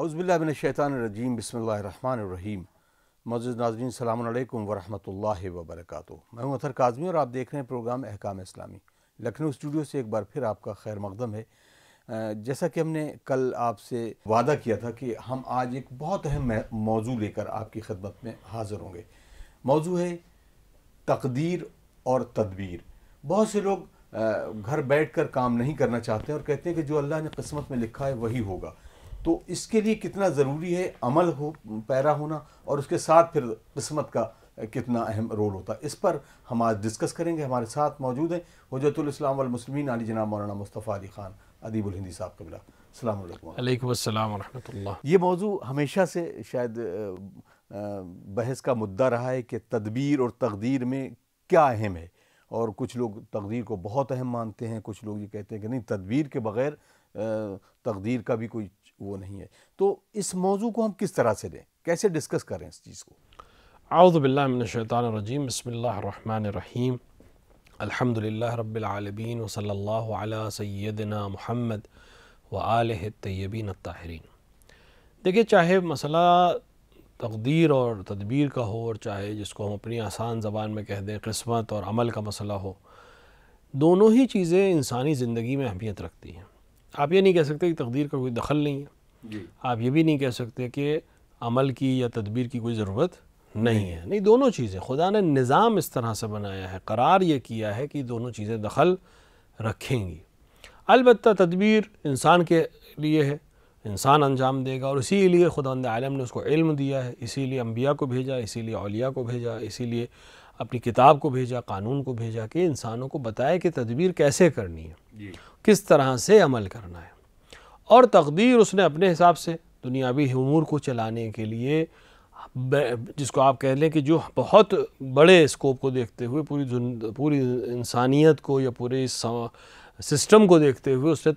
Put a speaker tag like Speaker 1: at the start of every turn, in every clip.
Speaker 1: اعوذ باللہ من الشیطان الرجیم بسم اللہ الرحمن الرحیم۔ معزز ناظرین السلام علیکم ورحمۃ اللہ وبرکاتہ۔ میں ہوں اطہر کاظمی اور آپ دیکھ رہے ہیں پروگرام احکام اسلامی۔ لکھنؤ اسٹوڈیو سے ایک بار پھر آپ کا خیر مقدم ہے۔ جیسا کہ ہم نے کل آپ سے وعدہ کیا تھا کہ ہم آج ایک بہت اہم موضوع لے کر آپ کی خدمت میں حاضر ہوں گے۔ موضوع ہے تقدیر اور تدبیر۔ بہت سے لوگ گھر بیٹھ کر کام نہیں کرنا چاہتے ہیں اور کہتے ہیں کہ جو اللہ نے قسمت میں لکھا ہے وہی ہوگا۔ تو اس کے لیے کتنا ضروری ہے عمل پیرا ہونا، اور اس کے ساتھ پھر قسمت کا کتنا اہم رول ہوتا ہے، اس پر ہم آج ڈسکس کریں گے۔ ہمارے ساتھ موجود ہیں حجت الاسلام والمسلمین علی جناب مولانا مصطفیٰ علی خان ادیب الہندی صاحب قبلہ۔ السلام علیکم۔
Speaker 2: علیکم السلام ورحمۃ اللہ۔
Speaker 1: یہ موضوع ہمیشہ سے شاید بحث کا مدعا رہا ہے کہ تدبیر اور تقدیر میں کیا اہم ہے، اور کچھ لوگ تقدیر کو بہت اہم مانتے ہیں، کچھ لوگ یہ کہتے ہیں کہ نہیں، تدبیر کے بغیر تقدیر کا بھی کوئی وہ نہیں ہے۔ تو اس موضوع کو ہم کس طرح سے لیں، کیسے ڈسکس کریں اس چیز کو؟
Speaker 2: اعوذ باللہ من الشیطان الرجیم، بسم اللہ الرحمن الرحیم، الحمد للہ رب العالمین، وصلی اللہ علی سیدنا محمد وآلہ الطیبین الطاہرین۔ دیکھیں، چاہے مسئلہ تقدیر اور تدبیر کا ہو، اور چاہے جس کو ہم اپنی آسان زبان میں کہہ دیں قسمت اور عمل کا مسئلہ ہو، دونوں ہی چیزیں انسانی زندگی میں اہمیت رکھتی ہیں۔ آپ یہ نہیں کہہ سکتے کہ تقدیر کا کوئی دخل نہیں ہے، آپ یہ بھی نہیں کہہ سکتے کہ عمل کی یا تدبیر کی کوئی ضرورت نہیں ہے۔ نہیں، دونوں چیزیں خدا نے نظام اس طرح سے بنایا ہے، قرار یہ کیا ہے کہ دونوں چیزیں دخل رکھیں گی۔ البتہ تدبیر انسان کے لیے ہے، انسان انجام دے گا، اور اسی لیے خداوند عالم نے اس کو علم دیا ہے، اسی لیے انبیاء کو بھیجا، اسی لیے اولیاء کو بھیجا، اسی لیے اپنی کتاب کو بھیجا، قانون کو بھیجا کہ انسانوں کو بتائے کہ تدبیر کیسے کرنی ہے، کس طرح سے عمل کرنا ہے۔ اور تقدیر اس نے اپنے حساب سے دنیاوی امور کو چلانے کے لیے، جس کو آپ کہہ لیں کہ جو بہت بڑے اسکوپ کو دیکھتے ہوئے پوری انسانیت کو یا پورے سسٹم کو دیکھتے ہوئے اس نے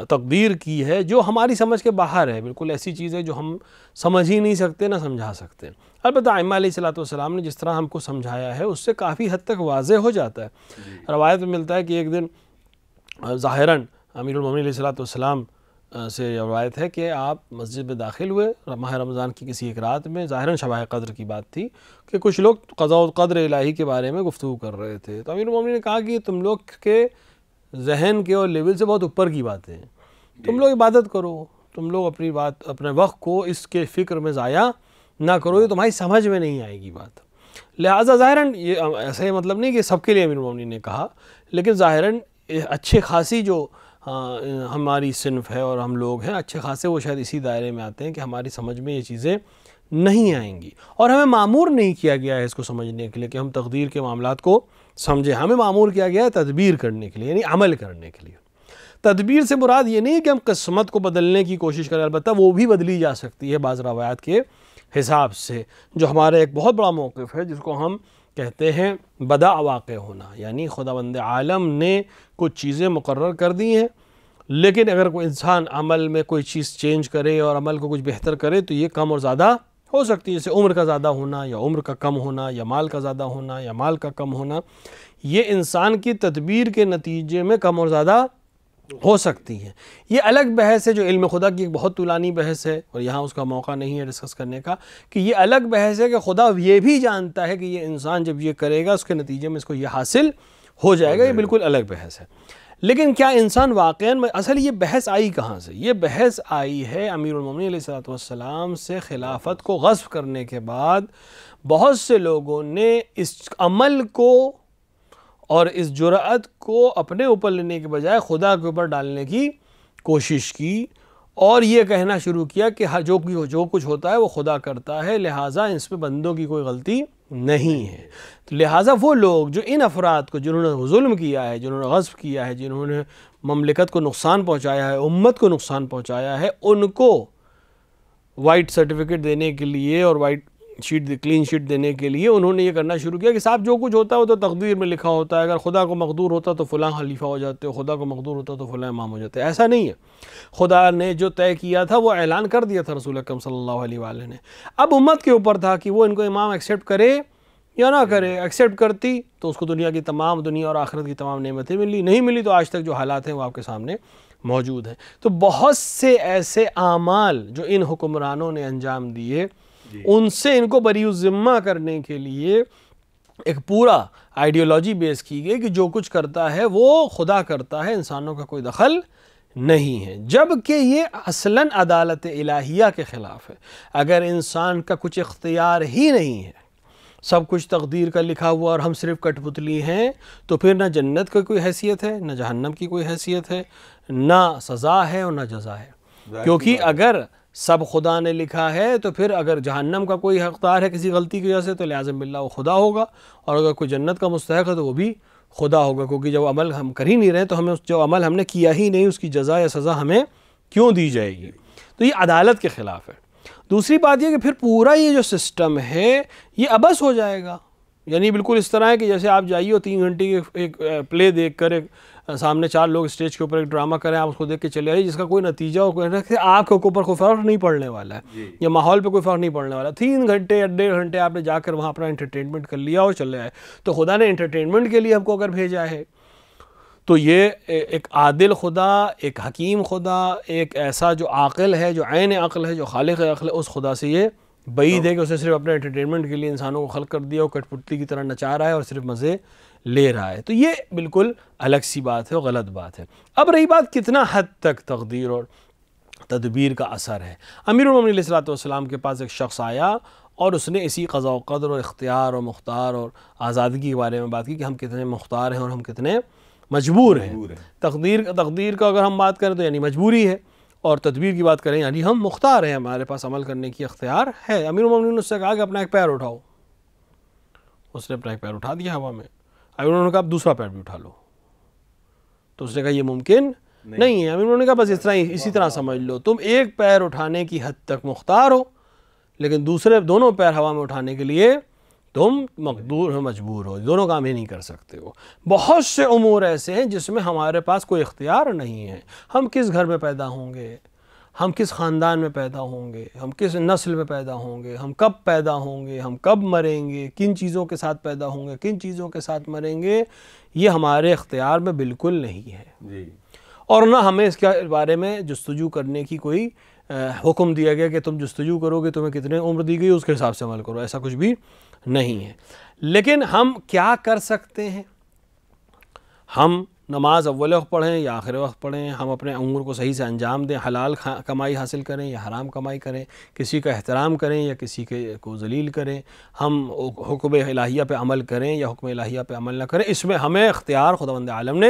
Speaker 2: تقدیر کی ہے، جو ہماری سمجھ کے باہر ہے، بالکل ایسی چیز ہے جو ہم سمجھ ہی نہیں سکتے، نہ سمجھا سکتے۔ البتہ ائمہ علیہ السلام نے جس طرح ہم کو سمجھایا ہے اس سے کافی حد تک واضح ہو جاتا ہے۔ روایت میں ملتا ہے کہ ایک دن ظاہراً امیر المومنین علیہ السلام سے روایت ہے کہ آپ مسجد میں داخل ہوئے ماہ رمضان کی کسی ایک رات میں، ظاہراً شبہ قدر کی بات تھی کہ کچھ لوگ قضاء و قدر الہی کے بارے میں گفتگو کر رہے تھے۔ تو امیر المومنین نے کہا کہ تم لوگ کے ذہن کے اور لیول سے بہت اوپر کی باتیں ہیں، تم لوگ عبادت کرو، تم لوگ اپنے وقت کو اس کے فکر میں ضائع نہ کرو، یہ تمہاری سمجھ میں نہیں آئے گی بات۔ لہٰذا ظاہراً یہ ایسا ہی مطلب نہیں کہ سب کے لیے امیر المومنین نے کہا، لیکن ظاہراً اچھے خاصی جو ہماری صنف ہے اور ہم لوگ ہیں اچھے خاصے، وہ شاید اسی دائرے میں آتے ہیں کہ ہماری سمجھ میں یہ چیزیں نہیں آئیں گی، اور ہمیں معمور نہیں کیا گیا ہے اس کو سمجھنے کے لیے کہ ہم تقدیر کے معاملات کو سمجھیں۔ ہمیں معمور کیا گیا ہے تدبیر کرنے کے لیے، یعنی عمل کرنے کے لیے۔ تدبیر سے مراد یہ نہیں ہے کہ ہم قسمت کو بدلنے کی کوشش کریں، البتہ وہ بھی بدلی جا سکتی ہے بعض روایات کے حساب سے، جو ہمارا ایک بہت بڑا موقف ہے جس کو ہم کہتے ہیں بدع واقع ہونا، یعنی خداوند عالم نے کچھ چیزیں مقرر کر دی ہیں، لیکن اگر کوئی انسان عمل میں کوئی چیز چینج کرے اور عمل کو کچھ بہتر کرے تو یہ کم اور زیادہ ہو سکتی ہے، جیسے عمر کا زیادہ ہونا یا عمر کا کم ہونا، یا مال کا زیادہ ہونا یا مال کا کم ہونا، یہ انسان کی تدبیر کے نتیجے میں کم اور زیادہ ہو سکتی ہے۔ یہ الگ بحث ہے جو علم خدا کی ایک بہت طولانی بحث ہے، اور یہاں اس کا موقع نہیں ہے ڈسکس کرنے کا، کہ یہ الگ بحث ہے کہ خدا یہ بھی جانتا ہے کہ یہ انسان جب یہ کرے گا اس کے نتیجے میں اس کو یہ حاصل ہو جائے گا، یہ بالکل الگ بحث ہے۔ لیکن کیا انسان واقعاً اصل یہ بحث آئی کہاں سے؟ یہ بحث آئی ہے امیر المومنین علیہ السلام سے خلافت کو غصب کرنے کے بعد بہت سے لوگوں نے اس عمل کو اور اس جرأت کو اپنے اوپر لینے کے بجائے خدا کے اوپر ڈالنے کی کوشش کی، اور یہ کہنا شروع کیا کہ جو کچھ ہوتا ہے وہ خدا کرتا ہے، لہٰذا اس میں بندوں کی کوئی غلطی نہیں ہے۔ تو لہٰذا وہ لوگ جو ان افراد کو، جنہوں نے ظلم کیا ہے، جنہوں نے غصب کیا ہے، جنہوں نے مملکت کو نقصان پہنچایا ہے، امت کو نقصان پہنچایا ہے، ان کو وائٹ سرٹیفکیٹ دینے کے لیے اور کلین شیٹ دینے کے لیے انہوں نے یہ کرنا شروع کیا کہ صاحب جو کچھ ہوتا ہے وہ تو تقدیر میں لکھا ہوتا ہے، اگر خدا کو مقدور ہوتا تو فلاں خلیفہ ہو جاتے، خدا کو مقدور ہوتا تو فلاں امام ہو جاتے۔ ایسا نہیں ہے، خدا نے جو طے کیا تھا وہ اعلان کر دیا تھا رسول اکرم صلی اللہ علیہ وآلہ نے، اب امت کے اوپر تھا کہ وہ ان کو امام ایکسیپٹ کرے یا نہ کرے۔ ایکسیپٹ کرتی تو اس کو دنیا اور آخرت کی تمام نعمتیں ملی، نہیں ملی تو آج تک جو حالات ہیں وہ آپ کے سامنے موجود ہیں۔ تو بہت سے ایسے اعمال جو ان حکمرانوں نے انجام دیے، ان سے ان کو بری الذمہ کرنے کے لیے ایک پورا آئیڈیالوجی بیس کی گئی کہ جو کچھ کرتا ہے وہ خدا کرتا ہے، انسانوں کا کوئی دخل نہیں ہے، جبکہ یہ اصلاً عدالت الہیہ کے خلاف ہے۔ اگر انسان کا کچھ اختیار ہی نہیں ہے، سب کچھ تقدیر کا لکھا ہوا اور ہم صرف کٹ پتلی ہیں، تو پھر نہ جنت کی کوئی حیثیت ہے، نہ جہنم کی کوئی حیثیت ہے، نہ سزا ہے اور نہ جزا ہے۔ کیونکہ اگر سب خدا نے لکھا ہے تو پھر اگر جہنم کا کوئی حقدار ہے کسی غلطی کی وجہ سے تو لہٰذا باللہ وہ خدا ہوگا، اور اگر کوئی جنت کا مستحق ہے تو وہ بھی خدا ہوگا، کیونکہ جب عمل ہم کر ہی نہیں رہے تو ہمیں جو عمل ہم نے کیا ہی نہیں اس کی جزا یا سزا ہمیں کیوں دی جائے گی؟ تو یہ عدالت کے خلاف ہے۔ دوسری بات یہ کہ پھر پورا یہ جو سسٹم ہے یہ عبث ہو جائے گا، یعنی بالکل اس طرح ہے کہ جیسے آپ جائیے اور 3 گھنٹے کی ایک پلے دیکھ کر ایک سامنے 4 لوگ اسٹیج کے اوپر ایک ڈرامہ کریں، آپ اس کو دیکھ کے چلے آئیے، جس کا کوئی نتیجہ ہو، کوئی آپ کے اوپر کوئی فرق نہیں پڑنے والا ہے، یا ماحول پہ کوئی فرق نہیں پڑنے والا۔ 3 گھنٹے یا 1.5 گھنٹے آپ نے جا کر وہاں اپنا انٹرٹینمنٹ کر لیا اور چلے آئے۔ تو خدا نے انٹرٹینمنٹ کے لیے ہم کو اگر بھیجا ہے تو یہ ایک عادل خدا، ایک حکیم خدا، ایک ایسا جو عاقل ہے، جو عین عقل ہے، جو خالق عقل ہے، اس خدا سے یہ بعید ہے کہ اسے صرف اپنے انٹرٹینمنٹ کے لیے انسانوں کو خلق کر دیا اور کٹ پتلی کی طرح نچا رہا ہے اور صرف مزے لے رہا ہے۔ تو یہ بالکل الگ سی بات ہے اور غلط بات ہے۔ اب رہی بات کتنا حد تک تقدیر اور تدبیر کا اثر ہے۔ امیر المومنین علیہ الصلوۃ والسلام کے پاس ایک شخص آیا اور اس نے اسی قضاء و قدر اور اختیار اور مختار اور آزادگی کے بارے میں بات کی کہ ہم کتنے مختار ہیں اور ہم کتنے مجبور ہیں۔ تقدیر کا اگر ہم بات کریں تو یعنی مجبوری ہے، اور تدبیر کی بات کریں یعنی ہم مختار ہیں، ہمارے پاس عمل کرنے کی اختیار ہے۔ امیر المومنین نے اس سے کہا کہ اپنا ایک پیر اٹھاؤ۔ اس نے اپنا ایک پیر اٹھا دیا ہوا میں۔ امیر المومنین نے کہا اب دوسرا پیر بھی اٹھا لو۔ تو اس نے کہا یہ ممکن نہیں ہے۔ امیر المومنین نے کہا بس اسی طرح سمجھ لو، تم ایک پیر اٹھانے کی حد تک مختار ہو، لیکن دوسرے دونوں پیر ہوا میں اٹھانے کے لیے تم مقدور ہو، مجبور ہو، دونوں کام ہی نہیں کر سکتے ہو۔ بہت سے امور ایسے ہیں جس میں ہمارے پاس کوئی اختیار نہیں ہے۔ ہم کس گھر میں پیدا ہوں گے، ہم کس خاندان میں پیدا ہوں گے، ہم کس نسل میں پیدا ہوں گے، ہم کب پیدا ہوں گے، ہم کب مریں گے، کن چیزوں کے ساتھ پیدا ہوں گے، کن چیزوں کے ساتھ مریں گے، یہ ہمارے اختیار میں بالکل نہیں ہے۔ اور نہ ہمیں اس کے بارے میں جستجو کرنے کی کوئی حکم دیا گیا کہ تم جستجو کرو گے، تمہیں کتنے عمر دی گئی اس کے حساب سے عمل کرو، ایسا کچھ بھی نہیں ہے۔ لیکن ہم کیا کر سکتے ہیں؟ ہم نماز اول وقت پڑھیں یا آخر وقت پڑھیں، ہم اپنے امور کو صحیح سے انجام دیں، حلال کمائی حاصل کریں یا حرام کمائی کریں، کسی کا احترام کریں یا کسی کو ذلیل کریں، ہم حکم الہیہ پہ عمل کریں یا حکم الہیہ پہ عمل نہ کریں، اس میں ہمیں اختیار خداوند عالم نے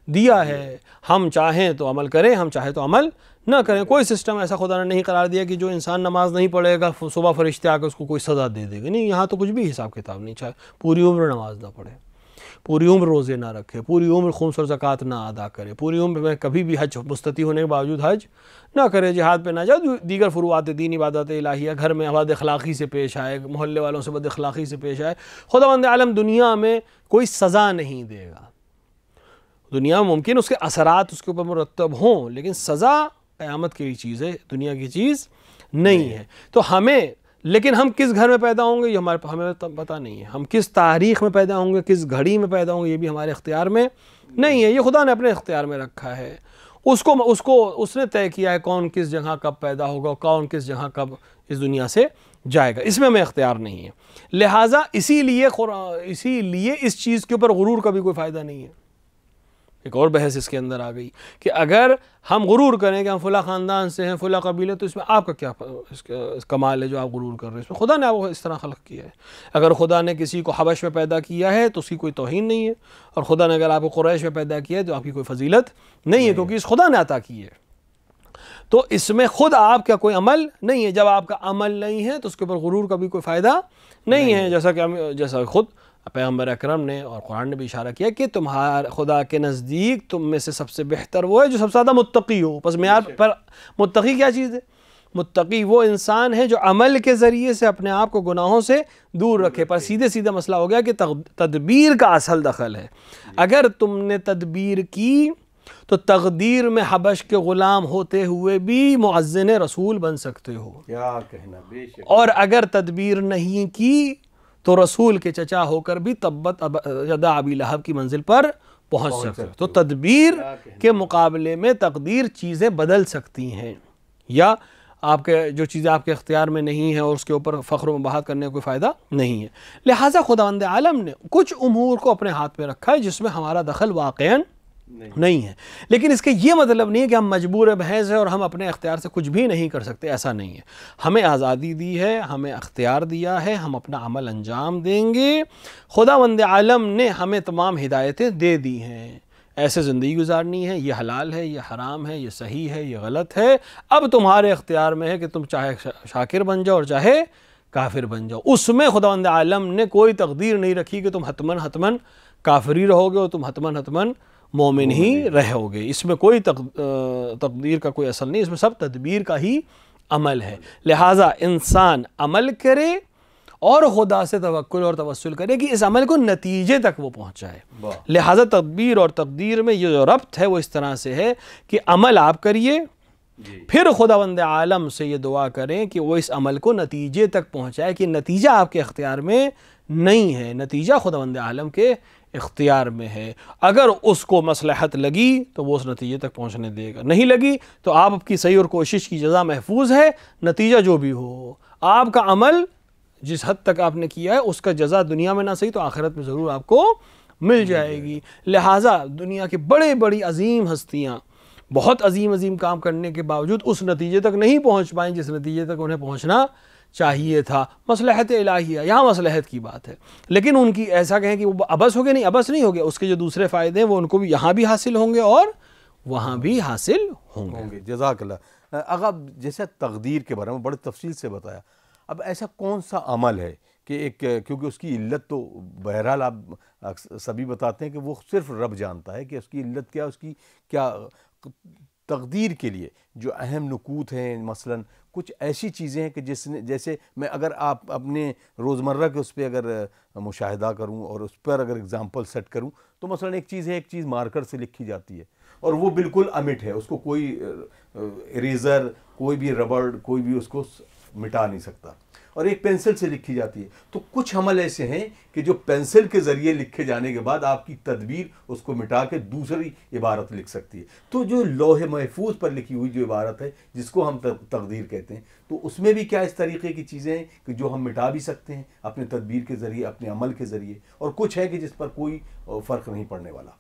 Speaker 2: دیا ہے۔ ہم چاہیں تو عمل کریں، ہم چاہیں تو عمل نہ کریں۔ کوئی سسٹم ایسا خدا نے نہیں قرار دیا کہ جو انسان نماز نہیں پڑھے گا صبح فرشتے آ کے اس کو کوئی سزا دے دے گا، نہیں، یہاں تو کچھ بھی حساب کتاب نہیں، چاہے پوری عمر نماز نہ پڑھے، پوری عمر روزے نہ رکھے، پوری عمر خمس اور زکوٰۃ نہ ادا کرے، پوری عمر میں کبھی بھی حج مستطیع ہونے کے باوجود حج نہ کرے، جہاد پہ نہ جائے، دیگر فروعات دین عبادت الہیہ، گھر میں بد اخلاقی سے پیش آئے، محلے والوں سے بد اخلاقی سے پیش آئے، خداوند عالم دنیا میں کوئی سزا نہیں دے گا۔ دنیا میں ممکن اس کے اثرات اس کے اوپر مرتب ہوں، لیکن سزا قیامت کی چیز ہے، دنیا کی چیز نہیں ہے۔ تو لیکن ہم کس گھر میں پیدا ہوں گے یہ ہمیں پتہ نہیں ہے، ہم کس تاریخ میں پیدا ہوں گے، کس گھڑی میں پیدا ہوں گے، یہ بھی ہمارے اختیار میں نہیں ہے، یہ خدا نے اپنے اختیار میں رکھا ہے۔ اس نے طے کیا ہے کون کس جگہ کب پیدا ہوگا، کون کس جگہ کب اس دنیا سے جائے گا، اس میں ہمیں اختیار نہیں ہے۔ لہٰذا اسی لیے اس چیز کے اوپر غرور کا بھی کوئی فائدہ نہیں ہے۔ ایک اور بحث اس کے اندر آ گئی کہ اگر ہم غرور کریں کہ ہم فلاں خاندان سے ہیں، فلاں قبیلے، تو اس میں آپ کا کیا کمال ہے جو آپ غرور کر رہے ہیں؟ اس میں خدا نے آپ کو اس طرح خلق کیا ہے۔ اگر خدا نے کسی کو حبش میں پیدا کیا ہے تو اس کی کوئی توہین نہیں ہے، اور خدا نے اگر آپ کو قریش میں پیدا کیا ہے تو آپ کی کوئی فضیلت نہیں ہے، کیونکہ اس خدا نے عطا کی ہے۔ تو اس میں خود آپ کا کوئی عمل نہیں ہے۔ جب آپ کا عمل نہیں ہے تو اس کے اوپر غرور کا بھی کوئی فائدہ نہیں ہے، جیسا خود پیغمبر اکرم نے اور قرآن نے بھی اشارہ کیا کہ تمہارا خدا کے نزدیک تم میں سے سب سے بہتر وہ ہے جو سب سے زیادہ متقی ہو۔ پس معیار پر متقی کیا چیز ہے؟ متقی وہ انسان ہے جو عمل کے ذریعے سے اپنے آپ کو گناہوں سے دور رکھے۔ پر سیدھا مسئلہ ہو گیا کہ تدبیر کا اصل دخل ہے۔ اگر تم نے تدبیر کی تو تقدیر میں حبش کے غلام ہوتے ہوئے بھی مؤذن رسول بن سکتے ہو،
Speaker 1: کیا کہنا، بے شک۔
Speaker 2: اور اگر تدبیر نہیں کی تو رسول کے چچا ہو کر بھی تبت یدا ابی لہب کی منزل پر پہنچ سکتے ہو۔ تو تدبیر کے مقابلے میں تقدیر چیزیں بدل سکتی ہیں، یا آپ کے جو چیزیں آپ کے اختیار میں نہیں ہیں اور اس کے اوپر فخر و مباحت کرنے کا کوئی فائدہ نہیں ہے۔ لہٰذا خداوند عالم نے کچھ امور کو اپنے ہاتھ میں رکھا ہے جس میں ہمارا دخل واقعاً نہیں ہے، لیکن اس کے یہ مطلب نہیں ہے کہ ہم مجبور محض ہیں اور ہم اپنے اختیار سے کچھ بھی نہیں کر سکتے، ایسا نہیں ہے۔ ہمیں آزادی دی ہے، ہمیں اختیار دیا ہے، ہم اپنا عمل انجام دیں گے۔ خداوند عالم نے ہمیں تمام ہدایتیں دے دی ہیں، ایسے زندگی گزارنی ہے، یہ حلال ہے، یہ حرام ہے، یہ صحیح ہے، یہ غلط ہے۔ اب تمہارے اختیار میں ہے کہ تم چاہے شاکر بن جاؤ اور چاہے کافر بن جاؤ۔ اس میں خداوند عالم نے کوئی تقدیر نہیں رکھی کہ تم حتماً کافر ہی رہو گے اور تم حتماً مومن ہی رہو گے۔ اس میں کوئی تقدیر کا کوئی اصل نہیں، اس میں سب تدبیر کا ہی عمل ہے۔ لہٰذا انسان عمل کرے اور خدا سے توکل اور توسل کرے کہ اس عمل کو نتیجے تک وہ پہنچائے۔ لہٰذا تدبیر اور تقدیر میں یہ جو ربط ہے وہ اس طرح سے ہے کہ عمل آپ کریے، پھر خداوند عالم سے یہ دعا کریں کہ وہ اس عمل کو نتیجے تک پہنچائے، کہ نتیجہ آپ کے اختیار میں نہیں ہے، نتیجہ خداوند عالم کے اختیار میں ہے۔ اگر اس کو مصلحت لگی تو وہ اس نتیجے تک پہنچنے دے گا، نہیں لگی تو آپ کی صحیح اور کوشش کی جزا محفوظ ہے، نتیجہ جو بھی ہو، آپ کا عمل جس حد تک آپ نے کیا ہے اس کا جزا دنیا میں نہ صحیح تو آخرت میں ضرور آپ کو مل جائے گی۔ لہٰذا دنیا کی بڑی عظیم ہستیاں بہت عظیم کام کرنے کے باوجود اس نتیجے تک نہیں پہنچ پائیں جس نتیجے تک انہیں پہنچنا چاہیے تھا۔ مصلحت الہیہ، یہاں مصلحت کی بات ہے، لیکن ان کی ایسا کہیں کہ وہ عبث ہو گیا، نہیں عبث نہیں ہو گیا، اس کے جو دوسرے فائدے ہیں وہ ان کو بھی یہاں بھی حاصل ہوں گے اور وہاں بھی حاصل ہوں گے۔
Speaker 1: جزاک اللہ۔ اگر جیسے تقدیر کے بارے میں بڑی تفصیل سے بتایا، اب ایسا کون سا عمل ہے کہ ایک، کیونکہ اس کی علت تو بہرحال آپ سبھی بتاتے ہیں کہ وہ صرف رب جانتا ہے کہ اس کی علت کیا، اس کی کیا تقدیر کے لیے جو اہم نکوت ہیں، مثلا کچھ ایسی چیزیں ہیں کہ جیسے میں اگر آپ اپنے روزمرہ کے اس پہ اگر مشاہدہ کروں اور اس پر اگر اگزامپل سیٹ کروں تو مثلا ایک چیز مارکر سے لکھی جاتی ہے اور وہ بالکل امٹ ہے، اس کو کوئی اریزر، کوئی بھی ربڑ، کوئی بھی اس کو مٹا نہیں سکتا، اور ایک پینسل سے لکھی جاتی ہے۔ تو کچھ عمل ایسے ہیں کہ جو پینسل کے ذریعے لکھے جانے کے بعد آپ کی تدبیر اس کو مٹا کے دوسری عبارت لکھ سکتی ہے۔ تو جو لوح محفوظ پر لکھی ہوئی جو عبارت ہے جس کو ہم تقدیر کہتے ہیں، تو اس میں بھی کیا اس طریقے کی چیزیں ہیں کہ جو ہم مٹا بھی سکتے ہیں اپنے تدبیر کے ذریعے، اپنے عمل کے ذریعے، اور کچھ ہے کہ جس پر کوئی فرق نہیں پڑنے والا۔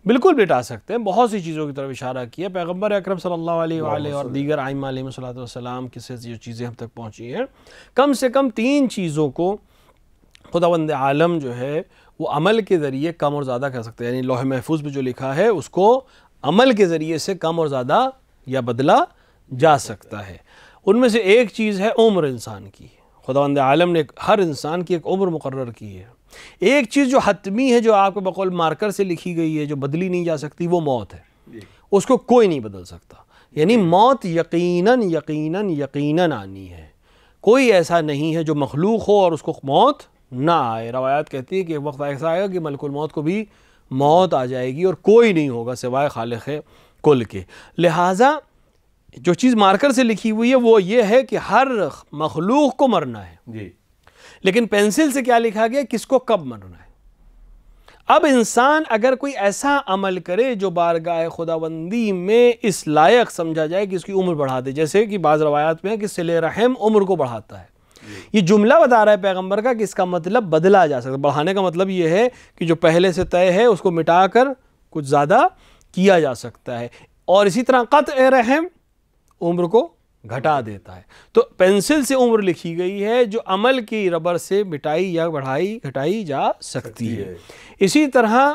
Speaker 2: بالکل مٹا سکتے ہیں، بہت سی چیزوں کی طرف اشارہ کیا پیغمبر اکرم صلی اللہ علیہ وآلہ اور دیگر ائمہ علیہ السلام کی سے جو چیزیں ہم تک پہنچی ہیں، کم سے کم 3 چیزوں کو خداوند عالم جو ہے وہ عمل کے ذریعے کم اور زیادہ کر سکتے ہیں، یعنی لوح محفوظ پہ جو لکھا ہے اس کو عمل کے ذریعے سے کم اور زیادہ یا بدلا جا سکتا ہے۔ ان میں سے ایک چیز ہے عمر انسان کی۔ خداوند عالم نے ہر انسان کی ایک عمر مقرر کی ہے۔ ایک چیز جو حتمی ہے، جو آپ کے بقول مارکر سے لکھی گئی ہے، جو بدلی نہیں جا سکتی، وہ موت ہے۔ اس کو کوئی نہیں بدل سکتا، یعنی موت یقیناً آنی ہے۔ کوئی ایسا نہیں ہے جو مخلوق ہو اور اس کو موت نہ آئے۔ روایات کہتی ہے کہ ایک وقت ایسا آئے گا کہ ملک الموت کو بھی موت آ جائے گی اور کوئی نہیں ہوگا سوائے خالق کل کے۔ لہٰذا جو چیز مارکر سے لکھی ہوئی ہے وہ یہ ہے کہ ہر مخلوق کو مرنا ہے، لیکن پینسل سے کیا لکھا گیا، کس کو کب مرنا ہے۔ اب انسان اگر کوئی ایسا عمل کرے جو بارگاہ خداوندی میں اس لائق سمجھا جائے کہ اس کی عمر بڑھا دے، جیسے کہ بعض روایات میں ہے کہ صلہ رحم عمر کو بڑھاتا ہے، یہ جملہ بتا رہا ہے پیغمبر کا کہ اس کا مطلب بدلا جا سکتا ہے۔ بڑھانے کا مطلب یہ ہے کہ جو پہلے سے طے ہے اس کو مٹا کر کچھ زیادہ کیا جا سکتا ہے، اور اسی طرح قطع رحم عمر کو گھٹا دیتا ہے۔ تو پینسل سے عمر لکھی گئی ہے جو عمل کی ربر سے مٹائی یا بڑھائی گھٹائی جا سکتی ہے۔ اسی طرح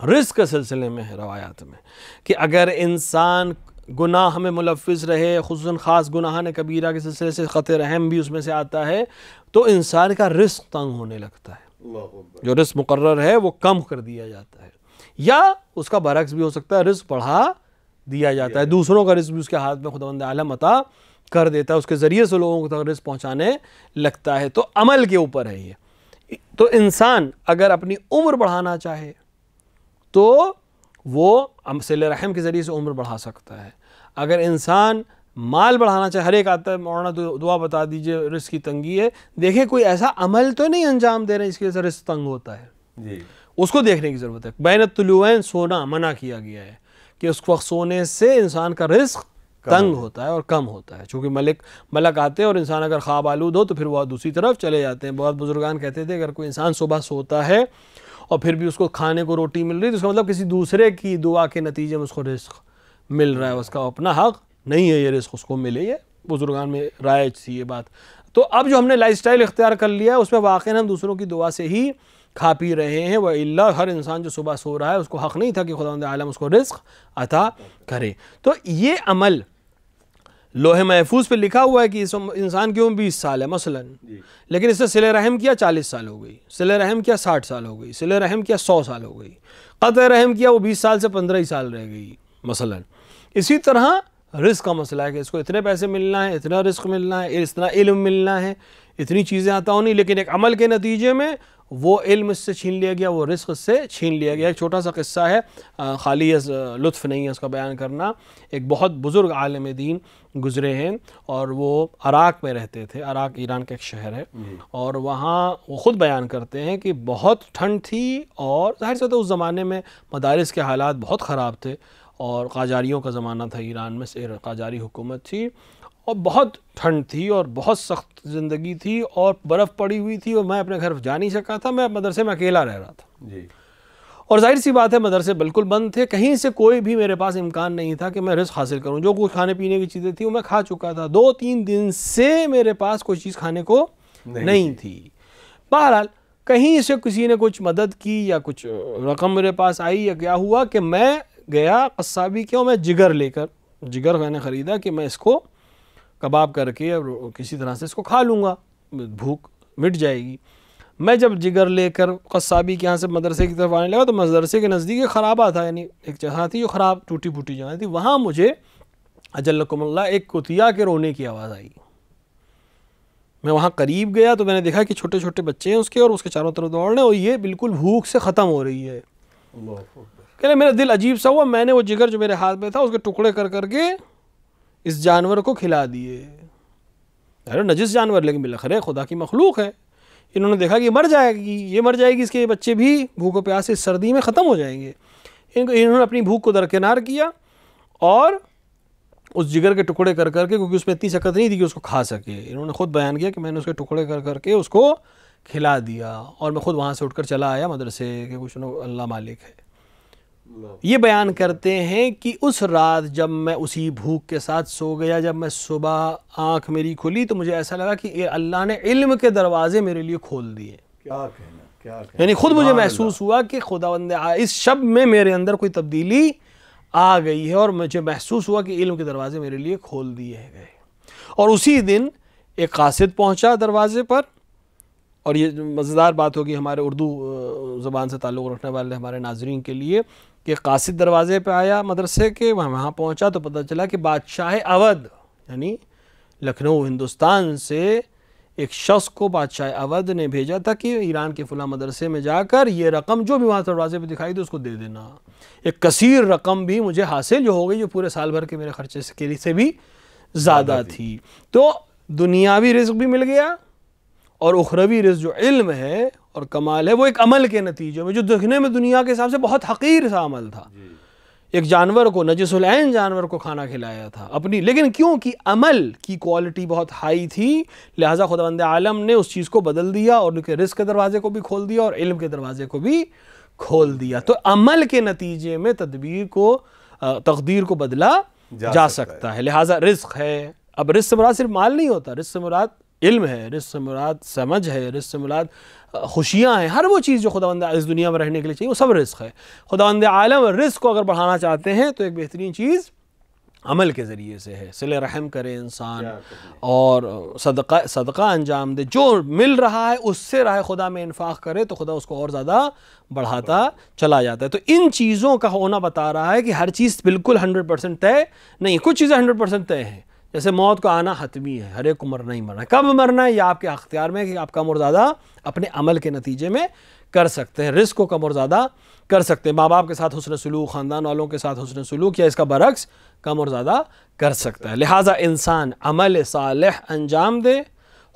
Speaker 2: رزق کے سلسلے میں ہے روایات میں کہ اگر انسان گناہ میں ملوث رہے، خصوصاً خاص گناہ کبیرہ کے سلسلے سے قطع رحم بھی اس میں سے آتا ہے، تو انسان کا رزق تنگ ہونے لگتا ہے، جو رزق مقرر ہے وہ کم کر دیا جاتا ہے، یا اس کا برعکس بھی ہو سکتا ہے، رزق بڑھا دیا جاتا ہے، دوسروں کا رزق بھی اس کے ہاتھ میں خداوند عالم عطا کر دیتا ہے، اس کے ذریعے سے لوگوں کو رزق پہنچانے لگتا ہے۔ تو عمل کے اوپر ہے یہ۔ تو انسان اگر اپنی عمر بڑھانا چاہے تو وہ صلہ رحم کے ذریعے سے عمر بڑھا سکتا ہے۔ اگر انسان مال بڑھانا چاہے، ہر ایک آتا ہے مولانا دعا بتا دیجئے، رزق کی تنگی ہے، دیکھیں کوئی ایسا عمل تو نہیں انجام دے رہے ہیں اس کی وجہ سے رزق تنگ ہوتا ہے،
Speaker 1: جی
Speaker 2: اس کو دیکھنے کی ضرورت ہے. بین الطلوعین سونا منع کیا گیا ہے کہ اس وقت سونے سے انسان کا رزق تنگ ہوتا ہے اور کم ہوتا ہے، چونکہ ملک آتے ہیں اور انسان اگر خواب آلود ہو تو پھر وہ دوسری طرف چلے جاتے ہیں. بہت بزرگان کہتے تھے اگر کوئی انسان صبح سوتا ہے اور پھر بھی اس کو کھانے کو روٹی مل رہی ہے تو اس کا مطلب کسی دوسرے کی دعا کے نتیجے میں اس کو رزق مل رہا ہے، اس کا اپنا حق نہیں ہے یہ رزق اس کو ملے. یہ بزرگان میں رائج تھی یہ بات. تو اب جو ہم نے لائف سٹائل اختیار کر لیا ہے اس میں واقعی ہم دوسروں کی دعا سے ہی کھا پی رہے ہیں. وَإِلَّا ہر انسان جو صبح سو رہا ہے اس کو حق نہیں تھا کہ خداوند عالم اس کو رزق عطا کرے. تو یہ عمل لوح محفوظ پہ لکھا ہوا ہے کہ اس انسان کی عمر 20 سال ہے مثلا، لیکن اس نے صلہ رحم کیا 40 سال ہو گئی، صلہ رحم کیا 60 سال ہو گئی، صلہ رحم کیا 100 سال ہو گئی، قطع رحم کیا وہ 20 سال سے 15 ہی سال رہ گئی مثلا. اسی طرح رزق کا مسئلہ ہے کہ اس کو اتنے پیسے ملنا ہے، اتنا رزق ملنا ہے، اتنا علم ملنا ہے، اتنی چیزیں عطا ہونی، لیکن ایک عمل کے نتیجے میں وہ علم اس سے چھین لیا گیا، وہ رزق اس سے چھین لیا گیا. ایک چھوٹا سا قصہ ہے، خالی لطف نہیں ہے اس کا بیان کرنا. ایک بہت بزرگ عالم دین گزرے ہیں اور وہ عراق میں رہتے تھے. عراق ایران کا ایک شہر ہے اور وہاں وہ خود بیان کرتے ہیں کہ بہت ٹھنڈ تھی اور ظاہر سے تو اس زمانے میں مدارس کے حالات بہت خراب تھے اور قاجاریوں کا زمانہ تھا ایران میں، قاجاری حکومت تھی اور بہت ٹھنڈ تھی اور بہت سخت زندگی تھی اور برف پڑی ہوئی تھی اور میں اپنے گھر جا نہیں سکا تھا، میں مدرسے میں اکیلا رہ رہا تھا.
Speaker 1: جی
Speaker 2: اور ظاہر سی بات ہے مدرسے بالکل بند تھے، کہیں سے کوئی بھی میرے پاس امکان نہیں تھا کہ میں رزق حاصل کروں. جو کچھ کھانے پینے کی چیزیں تھیں وہ میں کھا چکا تھا، 2-3 دن سے میرے پاس کوئی چیز کھانے کو نہیں تھی. بہرحال کہیں سے کسی نے کچھ مدد کی یا کچھ رقم میرے پاس آئی یا کیا ہوا کہ میں گیا قصابی کیا، میں جگر میں نے خریدا کہ میں اس کو کباب کر کے کسی طرح سے اس کو کھا لوں گا، بھوک مٹ جائے گی. میں جب جگر لے کر قصابی کے یہاں سے مدرسے کی طرف آنے لگا تو مدرسے کے نزدیک ایک خرابہ تھا، یعنی ایک جگہ تھی جو خراب ٹوٹی پھوٹی جگہ تھی. وہاں مجھے اجلکم اللہ ایک کتیا کے رونے کی آواز آئی. میں وہاں قریب گیا تو میں نے دیکھا کہ چھوٹے چھوٹے بچے ہیں اس کے اور اس کے چاروں طرف دوڑ رہے ہیں اور یہ بالکل بھوک سے ختم ہو رہی ہے. کہ میرا دل عجیب سا ہوا، میں نے وہ جگر جو میرے ہاتھ میں تھا اس کے ٹکڑے کر کر کے اس جانور کو کھلا دیے. ارے نجس جانور لیکن بالآخر خدا کی مخلوق ہے. انہوں نے دیکھا کہ یہ مر جائے گی، اس کے بچے بھی بھوک و پیاس اس سردی میں ختم ہو جائیں گے. انہوں نے اپنی بھوک کو درکنار کیا اور اس جگر کے ٹکڑے کر کر کے، کیونکہ اس میں اتنی سکت نہیں تھی کہ اس کو کھا سکے، انہوں نے خود بیان کیا کہ میں نے اس کے ٹکڑے کر کر کے اس کو کھلا دیا اور میں خود وہاں سے اٹھ کر چلا آیا مدرسے کہ کچھ اللہ مالک ہے. یہ بیان کرتے ہیں کہ اس رات جب میں اسی بھوک کے ساتھ سو گیا، جب میں صبح آنکھ میری کھلی تو مجھے ایسا لگا کہ اللہ نے علم کے دروازے میرے لیے کھول دیے.
Speaker 1: کیا کہنا
Speaker 2: یعنی خود مجھے محسوس ہوا کہ خداوند اس شب میں میرے اندر کوئی تبدیلی آ گئی ہے اور مجھے محسوس ہوا کہ علم کے دروازے میرے لیے کھول دیے گئے. اور اسی دن ایک قاصد پہنچا دروازے پر، اور یہ مزیدار بات ہوگی ہمارے اردو زبان سے تعلق رکھنے والے ہمارے ناظرین کے لیے کہ قاصد دروازے پہ آیا مدرسے کے، وہاں پہنچا تو پتہ چلا کہ بادشاہ اودھ یعنی لکھنؤ ہندوستان سے ایک شخص کو بادشاہ اودھ نے بھیجا تھا کہ ایران کے فلاں مدرسے میں جا کر یہ رقم جو بھی وہاں دروازے پہ دکھائی دے اس کو دے دینا. ایک کثیر رقم بھی مجھے حاصل جو ہو گئی جو پورے سال بھر کے میرے خرچے کے لیے سے بھی زیادہ تھی. تو دنیاوی رزق بھی مل گیا اور اخروی رزق جو علم ہے اور کمال ہے وہ ایک عمل کے نتیجے میں جو دیکھنے میں دنیا کے حساب سے بہت حقیر سا عمل تھا. ایک جانور کو، نجس العین جانور کو کھانا کھلایا تھا اپنی، لیکن کیوں کہ عمل کی کوالٹی بہت ہائی تھی لہٰذا خداوند عالم نے اس چیز کو بدل دیا اور ان کے رزق کے دروازے کو بھی کھول دیا اور علم کے دروازے کو بھی کھول دیا. تو عمل کے نتیجے میں تدبیر کو، تقدیر کو بدلا جا سکتا ہے. لہٰذا رزق ہے. اب رزق سے مراد صرف مال نہیں ہوتا، رزق سے مراد علم ہے، رزق سے مراد سمجھ ہے، رزق سے مراد خوشیاں ہیں. ہر وہ چیز جو خداوند اس دنیا میں رہنے کے لیے چاہیے وہ سب رزق ہے. خداوند عالم رزق کو اگر بڑھانا چاہتے ہیں تو ایک بہترین چیز عمل کے ذریعے سے ہے. صلہ رحم کرے انسان اور صدقہ انجام دے، جو مل رہا ہے اس سے راہ خدا میں انفاق کرے تو خدا اس کو اور زیادہ بڑھاتا چلا جاتا ہے. تو ان چیزوں کا ہونا بتا رہا ہے کہ ہر چیز بالکل 100% طے نہیں، کچھ چیزیں 100% طے ہیں. جیسے موت کا آنا حتمی ہے، ہر ایک کو مرنا ہی مرنا ہے. کب مرنا ہے یہ آپ کے اختیار میں ہے کہ آپ کم اور زیادہ اپنے عمل کے نتیجے میں کر سکتے ہیں. رزق کو کم اور زیادہ کر سکتے ہیں. ماں باپ کے ساتھ حسن سلوک، خاندان والوں کے ساتھ حسن سلوک یا اس کا برعکس کم اور زیادہ کر سکتا ہے. لہٰذا انسان عمل صالح انجام دے،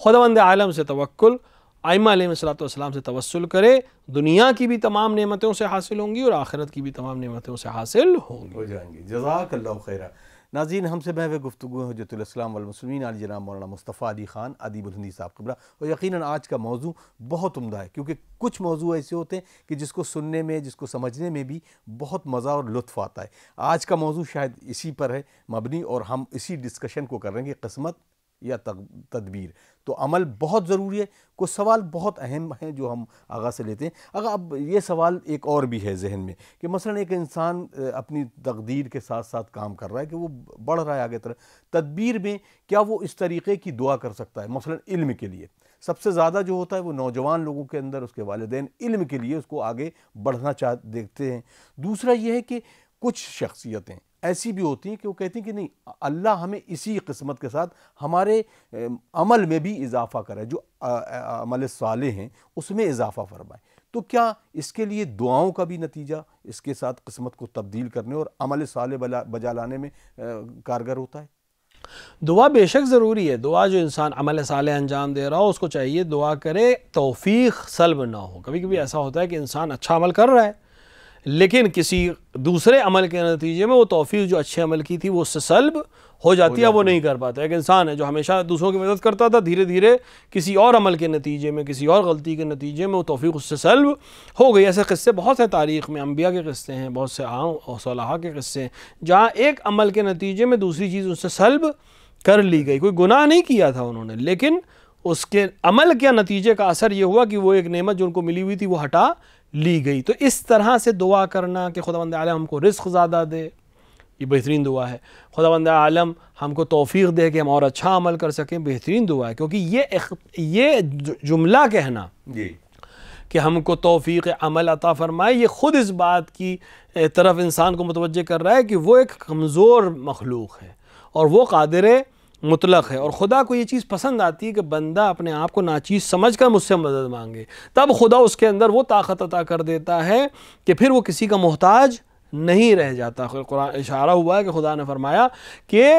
Speaker 2: خداوند عالم سے توکل ائمہ علیہم سے توسل کرے، دنیا کی بھی تمام نعمتوں سے حاصل ہوں گی اور آخرت کی بھی تمام نعمتوں سے حاصل ہوں گی،
Speaker 1: ہو جائیں گی۔ جزاک اللہ خیرہ۔ ناظرین، ہم سے محو گفتگو حجت الاسلام والمسلمین علی جناب مولانا مصطفیٰ علی خان ادیب الہندی صاحب قبلہ، اور یقیناً آج کا موضوع بہت عمدہ ہے، کیونکہ کچھ موضوع ایسے ہوتے ہیں کہ جس کو سننے میں، جس کو سمجھنے میں بھی بہت مزہ اور لطف آتا ہے۔ آج کا موضوع شاید اسی پر ہے مبنی، اور ہم اسی ڈسکشن کو کر رہے ہیں کہ قسمت یا تدبیر۔ تو عمل بہت ضروری ہے۔ کچھ سوال بہت اہم ہیں جو ہم آغاز سے لیتے ہیں۔ اگر اب یہ سوال ایک اور بھی ہے ذہن میں کہ مثلا ایک انسان اپنی تقدیر کے ساتھ ساتھ کام کر رہا ہے کہ وہ بڑھ رہا ہے آگے طرف، تدبیر میں کیا وہ اس طریقے کی دعا کر سکتا ہے؟ مثلا علم کے لیے سب سے زیادہ جو ہوتا ہے وہ نوجوان لوگوں کے اندر، اس کے والدین علم کے لیے اس کو آگے بڑھنا دیکھتے ہیں۔ دوسرا یہ ہے کہ کچھ شخصیتیں ایسی بھی ہوتی ہیں کہ وہ کہتی ہیں کہ نہیں، اللہ ہمیں اسی قسمت کے ساتھ ہمارے عمل میں بھی اضافہ کرے، جو عمل صالح ہیں اس میں اضافہ فرمائے۔ تو کیا اس کے لیے دعاؤں کا بھی نتیجہ اس کے ساتھ قسمت کو تبدیل کرنے اور عمل صالح بجا لانے میں کارگر ہوتا ہے؟
Speaker 2: دعا بے شک ضروری ہے۔ دعا جو انسان عمل صالح انجام دے رہا ہو اس کو چاہیے دعا کرے، توفیق سلب نہ ہو۔ کبھی کبھی ایسا ہوتا ہے کہ انسان اچھا عمل کر رہا ہے لیکن کسی دوسرے عمل کے نتیجے میں وہ توفیق جو اچھے عمل کی تھی وہ اس سے سلب ہو جاتی ہے، وہ نہیں کر پاتا۔ ایک انسان ہے جو ہمیشہ دوسروں کی مدد کرتا تھا، دھیرے دھیرے کسی اور عمل کے نتیجے میں، کسی اور غلطی کے نتیجے میں وہ توفیق اس سے سلب ہو گئی۔ ایسے قصے بہت سے تاریخ میں، انبیاء کے قصے ہیں، بہت سے عام اور صالحہ کے قصے ہیں جہاں ایک عمل کے نتیجے میں دوسری چیز ان سے سلب کر لی گئی۔ کوئی گناہ نہیں کیا تھا انہوں نے، لیکن اس کے عمل کے نتیجے کا اثر یہ ہوا کہ وہ ایک نعمت جو ان کو ملی ہوئی تھی وہ ہٹا لی گئی۔ تو اس طرح سے دعا کرنا کہ خداوند عالم ہم کو رزق زیادہ دے، یہ بہترین دعا ہے۔ خداوند عالم ہم کو توفیق دے کہ ہم اور اچھا عمل کر سکیں، بہترین دعا ہے۔ کیونکہ یہ جملہ کہنا کہ ہم کو توفیق عمل عطا فرمائے، یہ خود اس بات کی طرف انسان کو متوجہ کر رہا ہے کہ وہ ایک کمزور مخلوق ہے اور وہ قادر مطلق ہے، اور خدا کو یہ چیز پسند آتی ہے کہ بندہ اپنے آپ کو ناچیز سمجھ کر مجھ سے مدد مانگے، تب خدا اس کے اندر وہ طاقت عطا کر دیتا ہے کہ پھر وہ کسی کا محتاج نہیں رہ جاتا۔ قرآن اشارہ ہوا ہے کہ خدا نے فرمایا کہ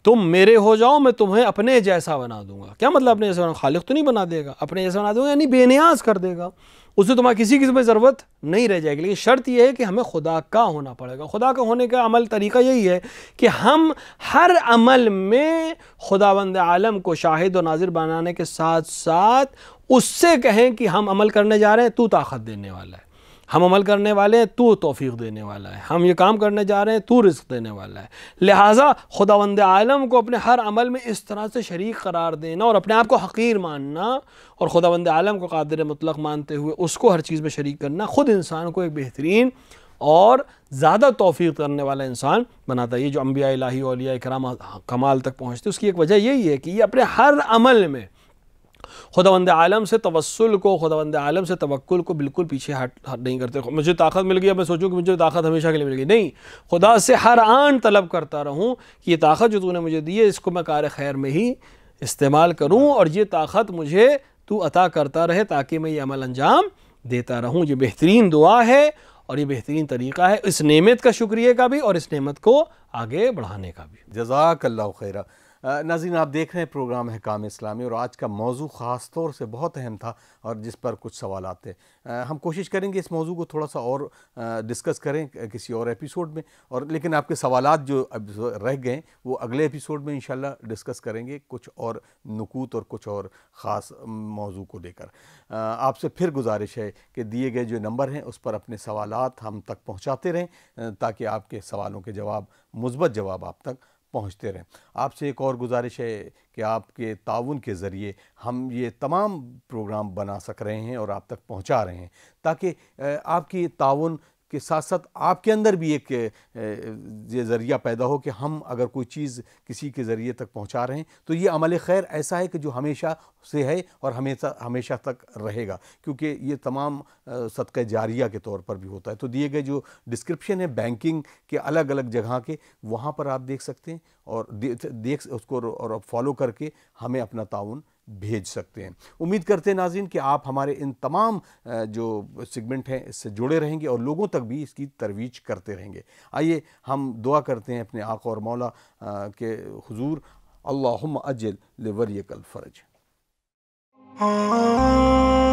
Speaker 2: تم میرے ہو جاؤ، میں تمہیں اپنے جیسا بنا دوں گا۔ کیا مطلب اپنے جیسا؟ خالق تو نہیں بنا دے گا، اپنے جیسا بنا دوں گا یعنی بے نیاز کر دے گا، اس سے تمہیں کسی قسم کی ضرورت نہیں رہ جائے گی۔ لیکن شرط یہ ہے کہ ہمیں خدا کا ہونا پڑے گا۔ خدا کا ہونے کا عمل طریقہ یہی ہے کہ ہم ہر عمل میں خداوند عالم کو شاہد و ناظر بنانے کے ساتھ ساتھ اس سے کہیں کہ ہم عمل کرنے جا رہے ہیں، تو طاقت دینے والا ہے، ہم عمل کرنے والے ہیں، تو توفیق دینے والا ہے، ہم یہ کام کرنے جا رہے ہیں، تو رزق دینے والا ہے۔ لہٰذا خداوند عالم کو اپنے ہر عمل میں اس طرح سے شریک قرار دینا اور اپنے آپ کو حقیر ماننا اور خداوند عالم کو قادر مطلق مانتے ہوئے اس کو ہر چیز میں شریک کرنا خود انسان کو ایک بہترین اور زیادہ توفیق کرنے والا انسان بناتا ہے۔ یہ جو انبیاء الہی اور اولیاء کرام کمال تک پہنچتے اس کی ایک وجہ یہی ہے کہ یہ اپنے ہر عمل میں خداوند عالم سے توسل کو، خداوند عالم سے توکل کو بالکل پیچھے ہٹ نہیں کرتے۔ مجھے طاقت مل گئی، اب میں سوچوں کہ مجھے طاقت ہمیشہ کے لیے مل گئی، نہیں، خدا سے ہر آن طلب کرتا رہوں کہ یہ طاقت جو تو نے مجھے دی ہے اس کو میں کار خیر میں ہی استعمال کروں، اور یہ طاقت مجھے تو عطا کرتا رہے تاکہ میں یہ عمل انجام دیتا رہوں۔ یہ بہترین دعا ہے اور یہ بہترین طریقہ ہے اس نعمت کا شکریہ کا بھی اور اس نعمت کو آگے بڑھانے کا بھی۔
Speaker 1: جزاک اللہ خیرہ۔ ناظرین، آپ دیکھ رہے ہیں پروگرام احکام اسلامی، اور آج کا موضوع خاص طور سے بہت اہم تھا اور جس پر کچھ سوالات تھے۔ ہم کوشش کریں گے اس موضوع کو تھوڑا سا اور ڈسکس کریں کسی اور ایپیسوڈ میں، اور لیکن آپ کے سوالات جو اب رہ گئے وہ اگلے ایپیسوڈ میں انشاءاللہ ڈسکس کریں گے، کچھ اور نکوت اور کچھ اور خاص موضوع کو لے کر۔ آپ سے پھر گزارش ہے کہ دیے گئے جو نمبر ہیں اس پر اپنے سوالات ہم تک پہنچاتے رہیں تاکہ آپ کے سوالوں کے جواب، مثبت جواب آپ تک پہنچتے رہیں۔ آپ سے ایک اور گزارش ہے کہ آپ کے تعاون کے ذریعے ہم یہ تمام پروگرام بنا سک رہے ہیں اور آپ تک پہنچا رہے ہیں، تاکہ آپ کی تعاون کے ساتھ ساتھ آپ کے اندر بھی ایک یہ ذریعہ پیدا ہو کہ ہم اگر کوئی چیز کسی کے ذریعے تک پہنچا رہے ہیں تو یہ عمل خیر ایسا ہے کہ جو ہمیشہ سے ہے اور ہمیشہ تک رہے گا، کیونکہ یہ تمام صدقہ جاریہ کے طور پر بھی ہوتا ہے۔ تو دیے گئے جو ڈسکرپشن ہے بینکنگ کے الگ الگ جگہ کے، وہاں پر آپ دیکھ سکتے ہیں اور دیکھ اس کو اور فالو کر کے ہمیں اپنا تعاون بھیج سکتے ہیں۔ امید کرتے ہیں ناظرین کہ آپ ہمارے ان تمام جو سیگمنٹ ہیں اس سے جڑے رہیں گے اور لوگوں تک بھی اس کی ترویج کرتے رہیں گے۔ آئیے ہم دعا کرتے ہیں اپنے آقا اور مولا کے حضور، اللہم اجل لولیک الفرج۔
Speaker 3: ah.